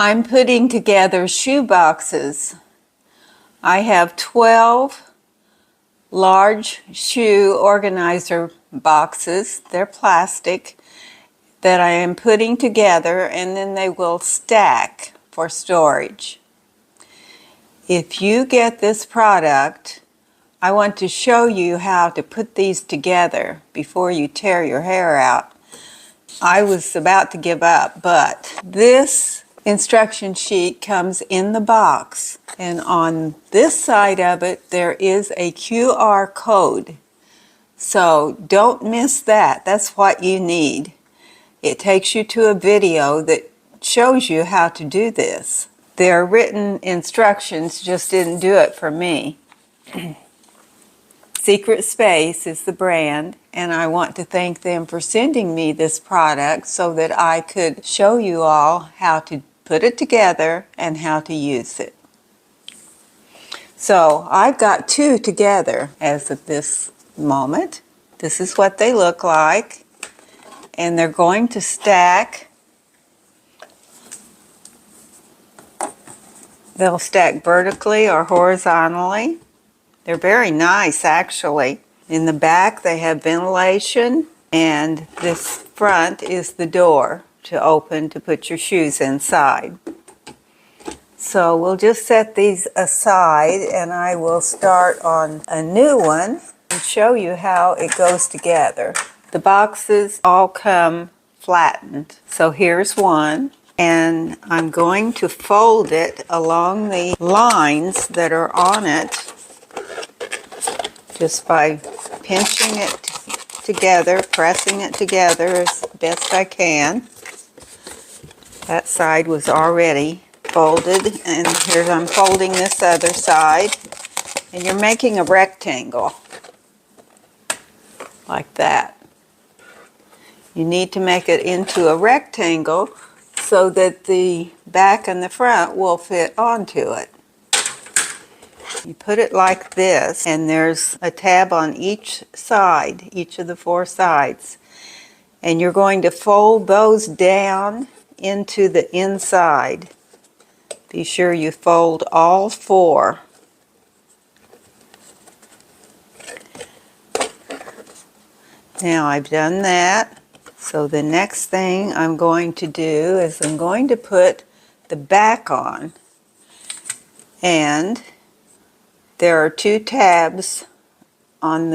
I'm putting together shoe boxes. I have 12 large shoe organizer boxes. They're plastic that I am putting together, and then they will stack for storage. If you get this product, I want to show you how to put these together before you tear your hair out. I was about to give up, but this instruction sheet comes in the box, and on this side of it there is a QR code. So don't miss that. That's what you need. It takes you to a video that shows you how to do this. Their written instructions just didn't do it for me. Secret Space is the brand, and I want to thank them for sending me this product so that I could show you all how to put it together and how to use it. So I've got 2 together as of this moment. This is what they look like, and they're going to stack. They'll stack vertically or horizontally. They're very nice, actually. In the back they have ventilation, and this front is the door to open to put your shoes inside. So we'll just set these aside, and I will start on a new one and show you how it goes together. The boxes all come flattened. So here's one, and I'm going to fold it along the lines that are on it just by pinching it together, pressing it together as best I can. That side was already folded, and here I'm folding this other side, and you're making a rectangle like that. You need to make it into a rectangle so that the back and the front will fit onto it. You put it like this, and there's a tab on each side, each of the 4 sides. And you're going to fold those down into the inside. Be sure you fold all 4. Now I've done that. So the next thing I'm going to do is I'm going to put the back on. And there are 2 tabs on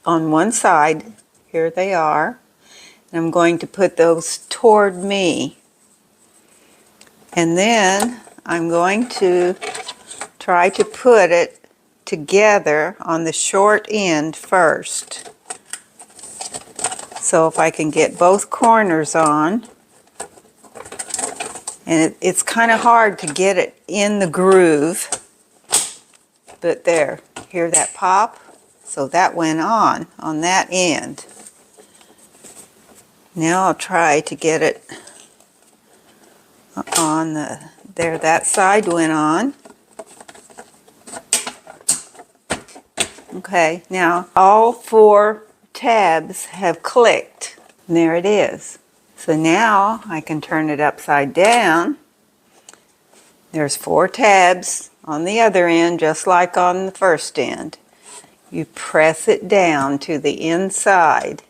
one side. Here they are. And I'm going to put those toward me. And then I'm going to try to put it together on the short end first. So if I can get both corners on, and it's kind of hard to get it in the groove, but there, hear that pop? So that went on that end. Now I'll try to get it on there, that side went on. Okay, now all 4 tabs have clicked, and there it is. So now I can turn it upside down. There's 4 tabs on the other end, just like on the first end. You press it down to the inside.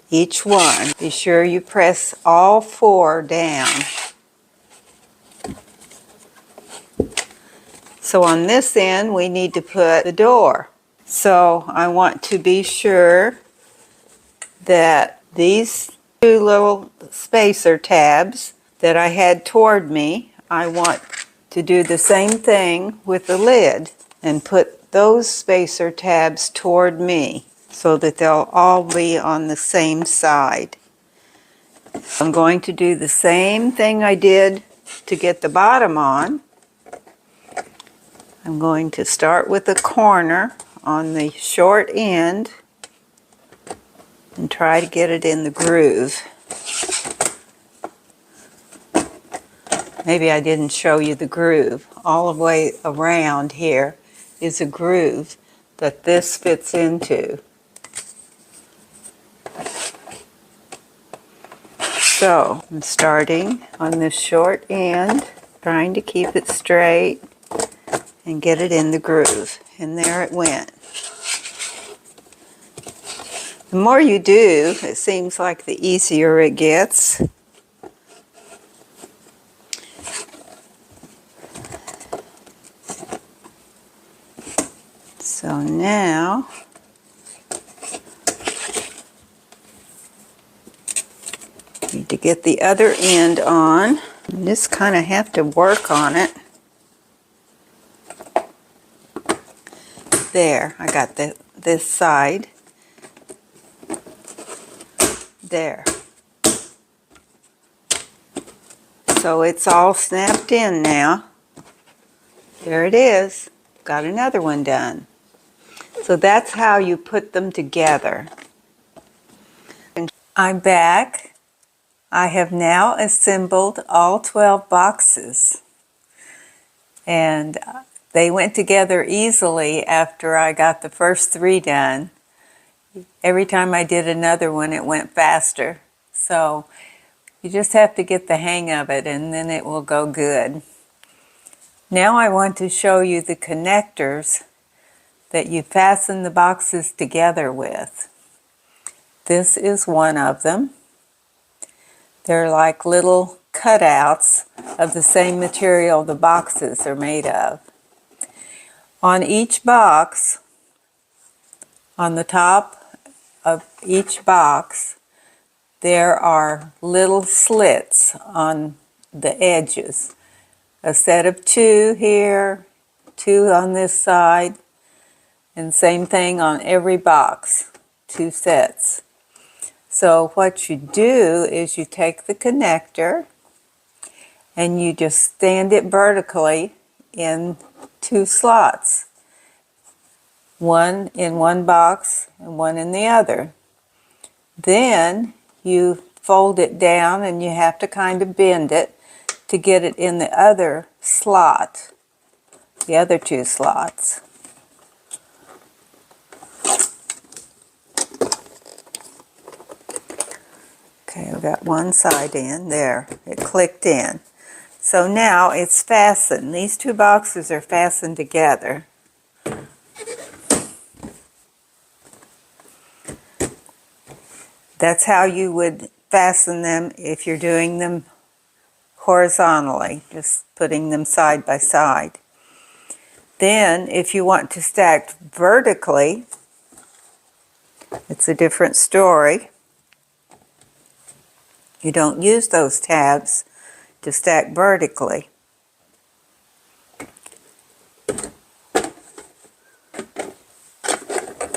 Each one. Be sure you press all 4 down. So on this end, we need to put the door. So I want to be sure that these 2 little spacer tabs that I had toward me, I want to do the same thing with the lid and put those spacer tabs toward me so that they'll all be on the same side. I'm going to do the same thing I did to get the bottom on. I'm going to start with the corner on the short end and try to get it in the groove. Maybe I didn't show you the groove. All the way around here is a groove that this fits into. So I'm starting on this short end, trying to keep it straight and get it in the groove. And there it went. The more you do, it seems like the easier it gets. So now, need to get the other end on. You just kind of have to work on it. There, I got this side. There. So it's all snapped in now. There it is. Got another one done. So that's how you put them together. I'm back. I have now assembled all 12 boxes. And they went together easily after I got the first 3 done. Every time I did another one, it went faster. So you just have to get the hang of it and then it will go good. Now I want to show you the connectors that you fasten the boxes together with. This is one of them. They're like little cutouts of the same material the boxes are made of. On each box, on the top of each box, there are little slits on the edges. A set of 2 here, 2 on this side, and same thing on every box, 2 sets. So what you do is you take the connector and you just stand it vertically in 2 slots. One in one box and one in the other. Then you fold it down and you have to kind of bend it to get it in the other slot, the other 2 slots. Okay, I've got one side in there. It clicked in. So now it's fastened. These 2 boxes are fastened together. That's how you would fasten them if you're doing them horizontally, just putting them side by side. Then, if you want to stack vertically, it's a different story. You don't use those tabs to stack vertically.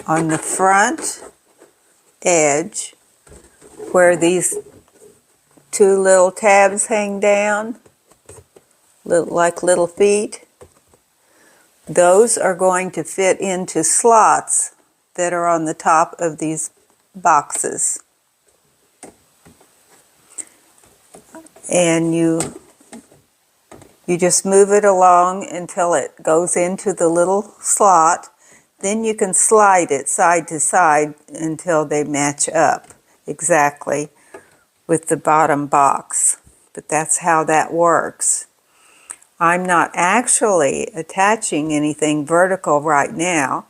On the front edge, where these 2 little tabs hang down, like little feet, those are going to fit into slots that are on the top of these boxes. And you just move it along until it goes into the little slot. Then you can slide it side to side until they match up exactly with the bottom box. But that's how that works. I'm not actually attaching anything vertical right now.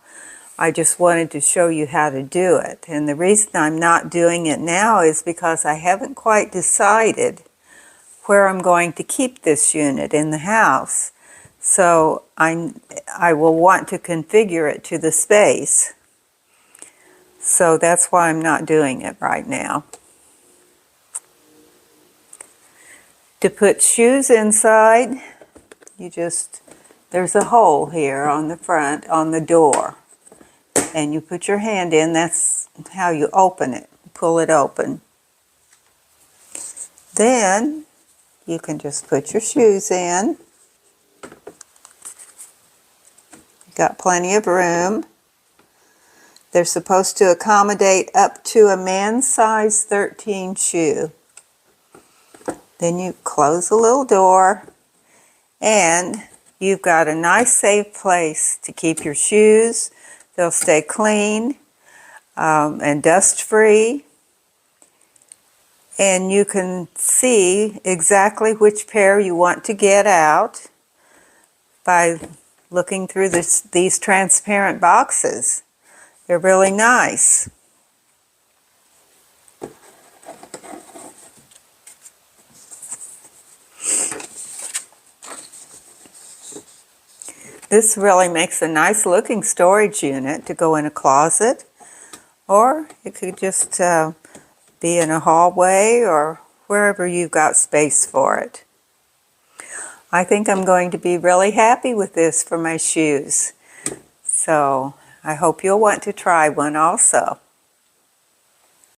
I just wanted to show you how to do it. And the reason I'm not doing it now is because I haven't quite decided where I'm going to keep this unit in the house. So I will want to configure it to the space. So that's why I'm not doing it right now. To put shoes inside, there's a hole here on the front, on the door. And you put your hand in, that's how you open it, pull it open. Then you can just put your shoes in. Got plenty of room. They're supposed to accommodate up to a man's size 13 shoe. Then you close the little door and you've got a nice safe place to keep your shoes. They'll stay clean and dust free. And you can see exactly which pair you want to get out by looking through these transparent boxes. They're really nice. This really makes a nice looking storage unit to go in a closet, or it could just be in a hallway or wherever you've got space for it. I think I'm going to be really happy with this for my shoes. So I hope you'll want to try one also.